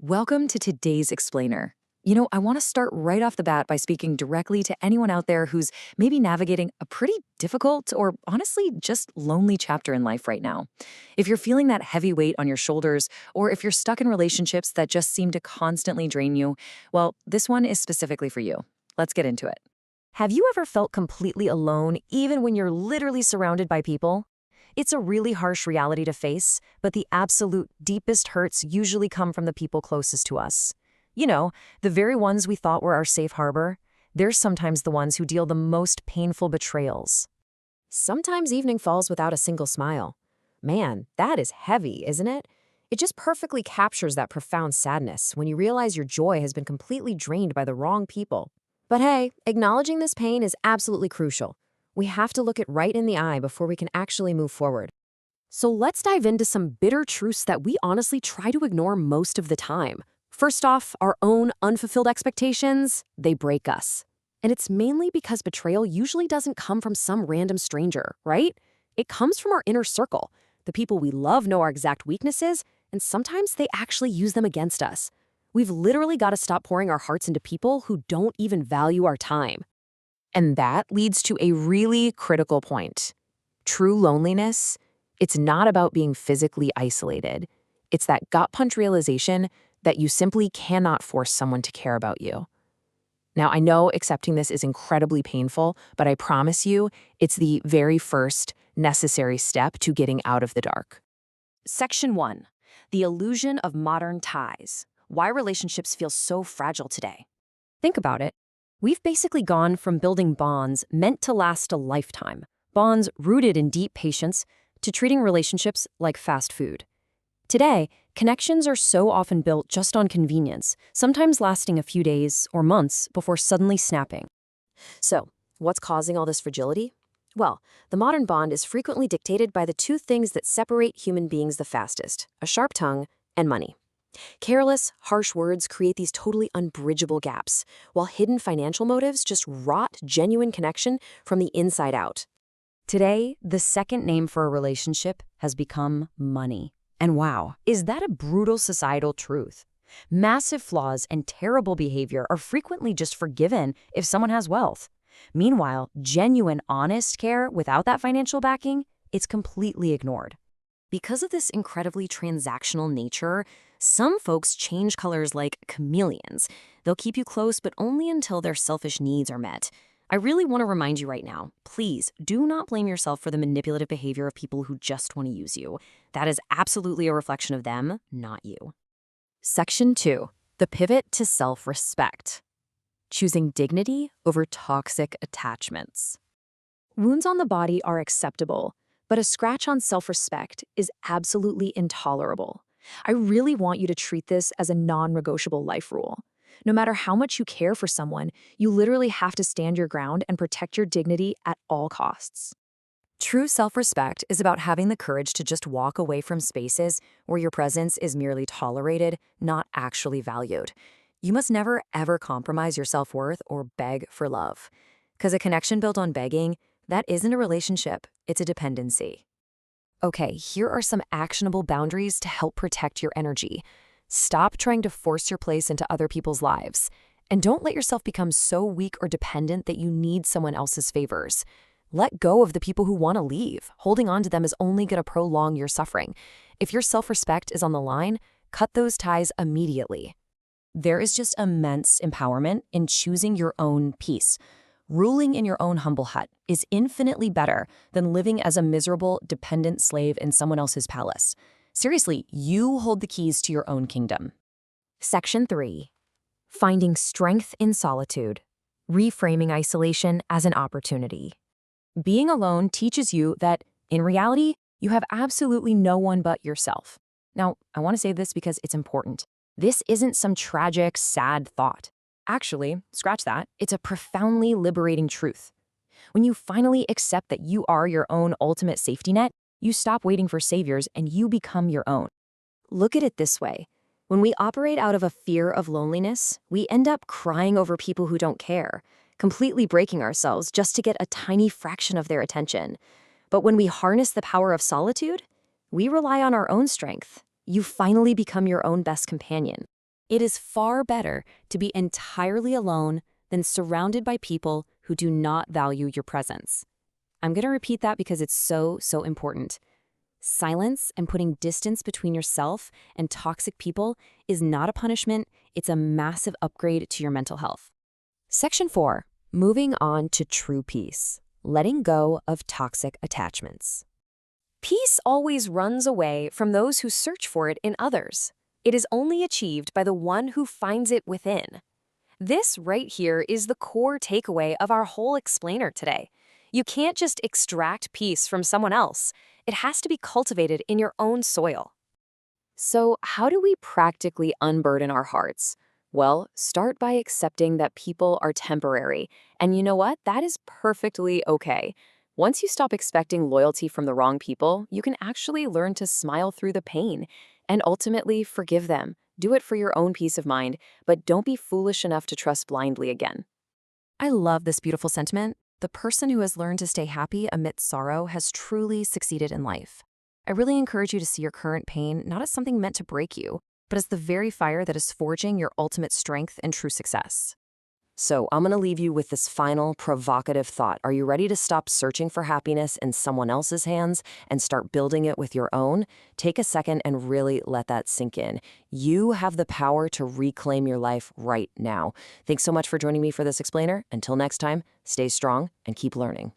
Welcome to today's explainer. I want to start right off the bat by speaking directly to anyone out there who's maybe navigating a pretty difficult or honestly just lonely chapter in life right now. If you're feeling that heavy weight on your shoulders, or if you're stuck in relationships that just seem to constantly drain you, well, this one is specifically for you. Let's get into it. Have you ever felt completely alone even when you're literally surrounded by people? It's a really harsh reality to face, but the absolute deepest hurts usually come from the people closest to us. The very ones we thought were our safe harbor. They're sometimes the ones who deal the most painful betrayals. Sometimes evening falls without a single smile. Man, that is heavy, isn't it? It just perfectly captures that profound sadness when you realize your joy has been completely drained by the wrong people. But hey, acknowledging this pain is absolutely crucial. We have to look it right in the eye before we can actually move forward. So let's dive into some bitter truths that we honestly try to ignore most of the time. First off, our own unfulfilled expectations, they break us. And it's mainly because betrayal usually doesn't come from some random stranger, right? It comes from our inner circle. The people we love know our exact weaknesses, and sometimes they actually use them against us. We've literally got to stop pouring our hearts into people who don't even value our time. And that leads to a really critical point. True loneliness, it's not about being physically isolated. It's that gut punch realization that you simply cannot force someone to care about you. Now, I know accepting this is incredibly painful, but I promise you, it's the very first necessary step to getting out of the dark. Section 1. The illusion of modern ties. Why relationships feel so fragile today. Think about it. We've basically gone from building bonds meant to last a lifetime, bonds rooted in deep patience, to treating relationships like fast food. Today, connections are so often built just on convenience, sometimes lasting a few days or months before suddenly snapping. So, what's causing all this fragility? Well, the modern bond is frequently dictated by the two things that separate human beings the fastest: a sharp tongue and money. Careless, harsh words create these totally unbridgeable gaps, while hidden financial motives just rot genuine connection from the inside out. Today, the second name for a relationship has become money. And wow, is that a brutal societal truth? Massive flaws and terrible behavior are frequently just forgiven if someone has wealth. Meanwhile, genuine, honest care without that financial backing, it's completely ignored. Because of this incredibly transactional nature, some folks change colors like chameleons. They'll keep you close, but only until their selfish needs are met. I really want to remind you right now, please do not blame yourself for the manipulative behavior of people who just want to use you. That is absolutely a reflection of them, not you. Section 2. The pivot to self-respect. Choosing dignity over toxic attachments. Wounds on the body are acceptable, but a scratch on self-respect is absolutely intolerable. I really want you to treat this as a non-negotiable life rule. No matter how much you care for someone, you literally have to stand your ground and protect your dignity at all costs. True self-respect is about having the courage to just walk away from spaces where your presence is merely tolerated, not actually valued. You must never, ever compromise your self-worth or beg for love. Because a connection built on begging, that isn't a relationship, it's a dependency. Okay, here are some actionable boundaries to help protect your energy. Stop trying to force your place into other people's lives. And don't let yourself become so weak or dependent that you need someone else's favors. Let go of the people who want to leave. Holding on to them is only going to prolong your suffering. If your self-respect is on the line, cut those ties immediately. There is just immense empowerment in choosing your own peace. Ruling in your own humble hut is infinitely better than living as a miserable, dependent slave in someone else's palace. Seriously, you hold the keys to your own kingdom. Section 3. Finding strength in solitude. Reframing isolation as an opportunity. Being alone teaches you that, in reality, you have absolutely no one but yourself. Now, I want to say this because it's important. This isn't some tragic, sad thought. Actually, scratch that, it's a profoundly liberating truth. When you finally accept that you are your own ultimate safety net, you stop waiting for saviors and you become your own. Look at it this way. When we operate out of a fear of loneliness, we end up crying over people who don't care, completely breaking ourselves just to get a tiny fraction of their attention. But when we harness the power of solitude, we rely on our own strength. You finally become your own best companion. It is far better to be entirely alone than surrounded by people who do not value your presence. I'm going to repeat that because it's so, so important. Silence and putting distance between yourself and toxic people is not a punishment, it's a massive upgrade to your mental health. Section 4. Moving on to true peace. Letting go of toxic attachments. Peace always runs away from those who search for it in others. It is only achieved by the one who finds it within. This right here is the core takeaway of our whole explainer today. You can't just extract peace from someone else. It has to be cultivated in your own soil. So, how do we practically unburden our hearts? Well, start by accepting that people are temporary. And you know what? That is perfectly okay. Once you stop expecting loyalty from the wrong people, you can actually learn to smile through the pain and ultimately forgive them. Do it for your own peace of mind, but don't be foolish enough to trust blindly again. I love this beautiful sentiment. The person who has learned to stay happy amidst sorrow has truly succeeded in life. I really encourage you to see your current pain not as something meant to break you, but as the very fire that is forging your ultimate strength and true success. So I'm going to leave you with this final provocative thought. Are you ready to stop searching for happiness in someone else's hands and start building it with your own? Take a second and really let that sink in. You have the power to reclaim your life right now. Thanks so much for joining me for this explainer. Until next time, stay strong and keep learning.